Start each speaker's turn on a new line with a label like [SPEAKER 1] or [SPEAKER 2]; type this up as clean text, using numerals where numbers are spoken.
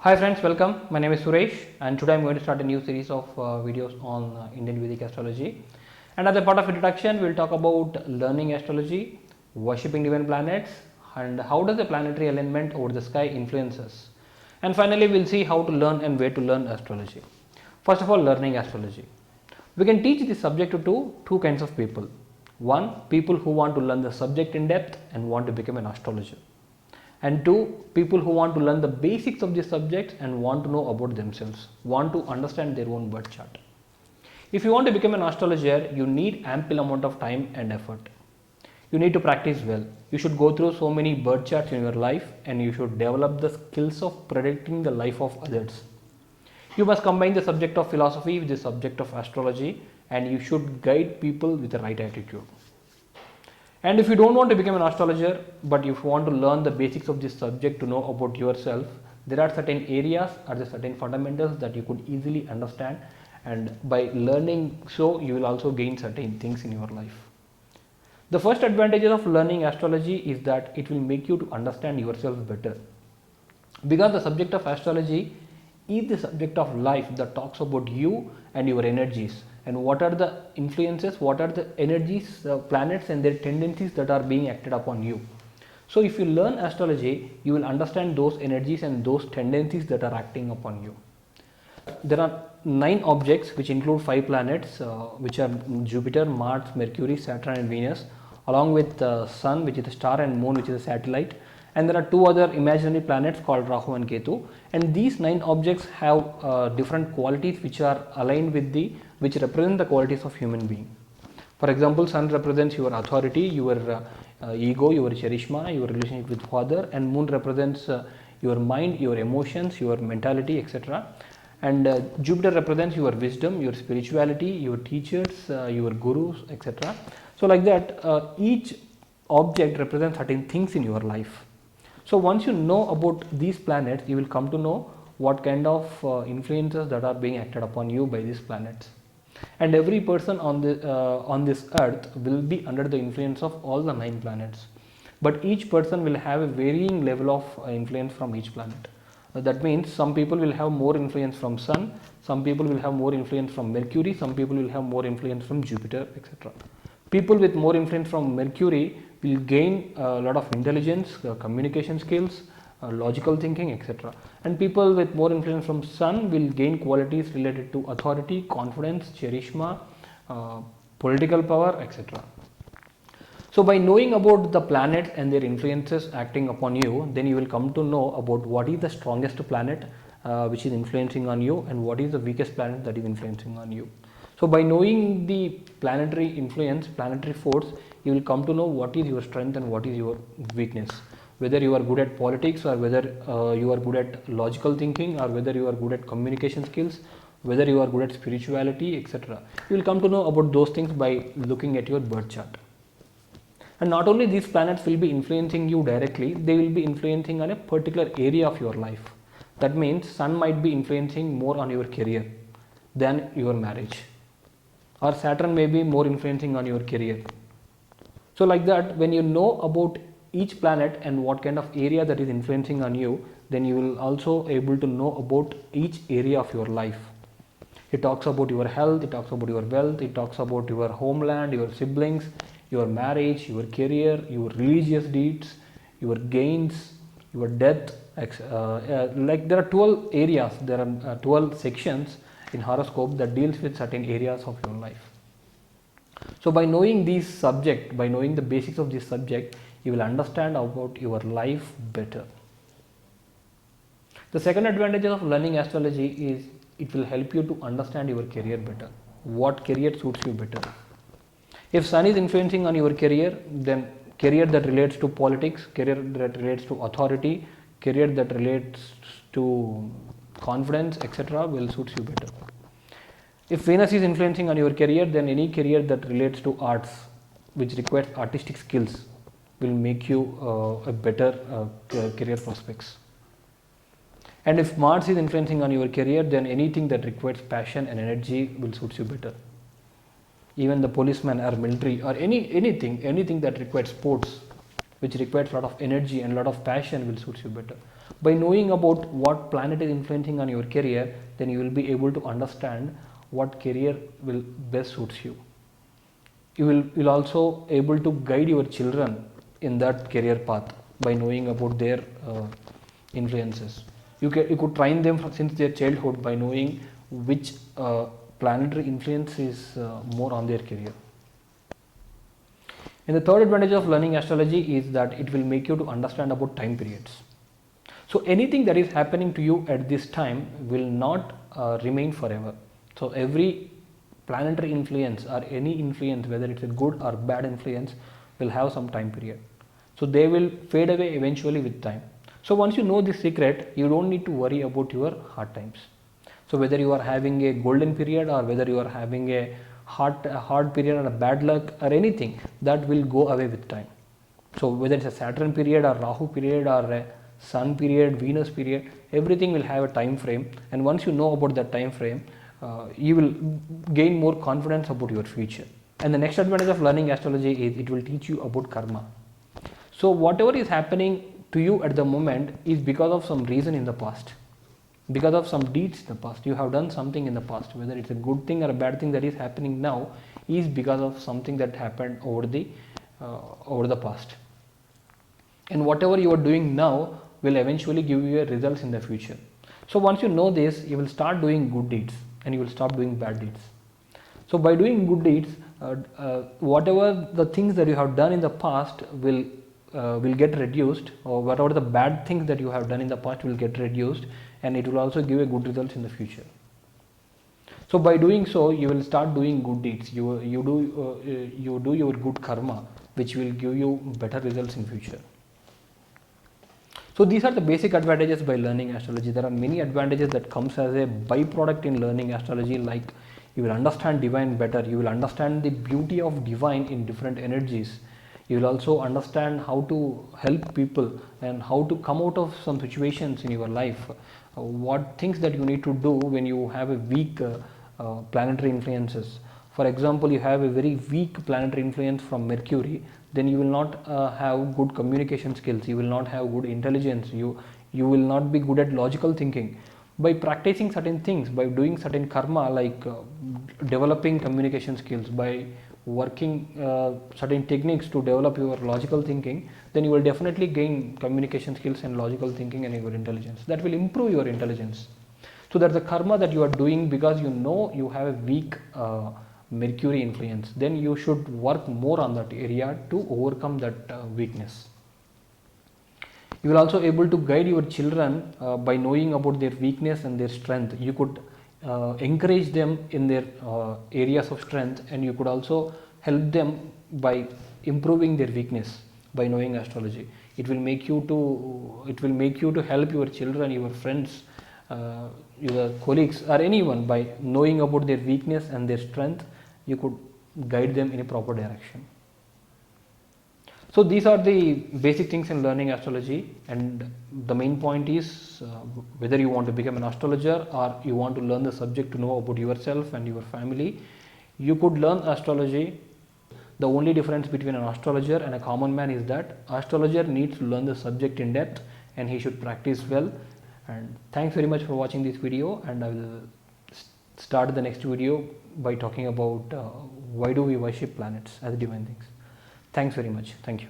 [SPEAKER 1] Hi friends, welcome. My name is Suresh and today I am going to start a new series of videos on Indian Vedic Astrology. And as a part of introduction, we will talk about learning astrology, worshipping divine planets, and how does the planetary alignment over the sky influence us. And finally, we will see how to learn and where to learn astrology. First of all, learning astrology. We can teach this subject to two kinds of people. One, people who want to learn the subject in depth and want to become an astrologer. And two, people who want to learn the basics of this subject and want to know about themselves, want to understand their own birth chart. If you want to become an astrologer, you need ample amount of time and effort. You need to practice well. You should go through so many birth charts in your life and you should develop the skills of predicting the life of others. You must combine the subject of philosophy with the subject of astrology and you should guide people with the right attitude. And if you don't want to become an astrologer, but if you want to learn the basics of this subject to know about yourself, there are certain areas or the certain fundamentals that you could easily understand, and by learning so you will also gain certain things in your life. The first advantage of learning astrology is that it will make you to understand yourself better, because the subject of astrology is the subject of life that talks about you and your energies and what are the influences, what are the energies, planets and their tendencies that are being acted upon you. So if you learn astrology, you will understand those energies and those tendencies that are acting upon you. There are 9 objects which include 5 planets which are Jupiter, Mars, Mercury, Saturn and Venus, along with Sun, which is a star, and Moon, which is a satellite. And there are 2 other imaginary planets called Rahu and Ketu, and these 9 objects have different qualities which are aligned with which represent the qualities of human being. For example, Sun represents your authority, your ego, your charisma, your relationship with father, and Moon represents your mind, your emotions, your mentality, etc. And Jupiter represents your wisdom, your spirituality, your teachers, your gurus, etc. So like that, each object represents certain things in your life. So once you know about these planets, you will come to know what kind of influences that are being acted upon you by these planets. And every person on this earth will be under the influence of all the 9 planets. But each person will have a varying level of influence from each planet. That means some people will have more influence from Sun, some people will have more influence from Mercury, some people will have more influence from Jupiter, etc. People with more influence from Mercury will gain a lot of intelligence, communication skills, logical thinking, etc. And people with more influence from Sun will gain qualities related to authority, confidence, charisma, political power, etc. So by knowing about the planets and their influences acting upon you, then you will come to know about what is the strongest planet which is influencing on you and what is the weakest planet that is influencing on you. So by knowing the planetary influence, planetary force, you will come to know what is your strength and what is your weakness. Whether you are good at politics or whether you are good at logical thinking or whether you are good at communication skills, whether you are good at spirituality, etc. You will come to know about those things by looking at your birth chart. And not only these planets will be influencing you directly, they will be influencing on a particular area of your life. That means Sun might be influencing more on your career than your marriage, or Saturn may be more influencing on your career. So like that, when you know about each planet and what kind of area that is influencing on you, then you will also able to know about each area of your life. It talks about your health, it talks about your wealth, it talks about your homeland, your siblings, your marriage, your career, your religious deeds, your gains, your death. Like there are 12 areas, there are 12 sections in horoscope that deals with certain areas of your life. So by knowing these subject, by knowing the basics of this subject, you will understand about your life better. The second advantage of learning astrology is it will help you to understand your career better. What career suits you better? If Sun is influencing on your career, then career that relates to politics, career that relates to authority, career that relates to confidence, etc. will suit you better. If Venus is influencing on your career, then any career that relates to arts, which requires artistic skills, will make you a better career prospects. And if Mars is influencing on your career, then anything that requires passion and energy will suit you better. Even the policeman or military or anything that requires sports, which requires a lot of energy and a lot of passion, will suit you better. By knowing about what planet is influencing on your career, then you will be able to understand what career will best suits you. You will also able to guide your children in that career path by knowing about their influences. You could train them since their childhood by knowing which planetary influence is more on their career. And the third advantage of learning astrology is that it will make you to understand about time periods. So anything that is happening to you at this time will not remain forever. So every planetary influence or any influence, whether it's a good or bad influence, will have some time period. So they will fade away eventually with time. So once you know this secret, you don't need to worry about your hard times. So whether you are having a golden period or whether you are having a hard period or a bad luck or anything, that will go away with time. So whether it's a Saturn period or Rahu period or a Sun period, Venus period, everything will have a time frame, and once you know about that time frame, you will gain more confidence about your future. And the next advantage of learning astrology is it will teach you about karma. So whatever is happening to you at the moment is because of some reason in the past, because of some deeds in the past. You have done something in the past, whether it's a good thing or a bad thing that is happening now is because of something that happened over the past. And whatever you are doing now will eventually give you a results in the future. So once you know this, you will start doing good deeds and you will stop doing bad deeds. So by doing good deeds, whatever the things that you have done in the past will get reduced, or whatever the bad things that you have done in the past will get reduced, and it will also give a good results in the future. So by doing so, you will start doing good deeds. You do your good karma, which will give you better results in future. So these are the basic advantages by learning astrology. There are many advantages that comes as a byproduct in learning astrology, like you will understand divine better, you will understand the beauty of divine in different energies, you will also understand how to help people and how to come out of some situations in your life, what things that you need to do when you have a weak planetary influences. For example, you have a very weak planetary influence from Mercury, then you will not have good communication skills, you will not have good intelligence, you will not be good at logical thinking. By practicing certain things, by doing certain karma, like developing communication skills, by working certain techniques to develop your logical thinking, then you will definitely gain communication skills and logical thinking and your intelligence. That will improve your intelligence. So that's the karma that you are doing because you know you have a weak Mercury influence. Then you should work more on that area to overcome that weakness. You will also able to guide your children by knowing about their weakness and their strength. You could encourage them in their areas of strength, and you could also help them by improving their weakness by knowing astrology. It will make you to help your children, your friends, your colleagues or anyone. By knowing about their weakness and their strength, you could guide them in a proper direction. So these are the basic things in learning astrology, and the main point is whether you want to become an astrologer or you want to learn the subject to know about yourself and your family, you could learn astrology. The only difference between an astrologer and a common man is that astrologer needs to learn the subject in depth and he should practice well. And thanks very much for watching this video, and I will start the next video by talking about why do we worship planets as divine things. Thanks very much. Thank you.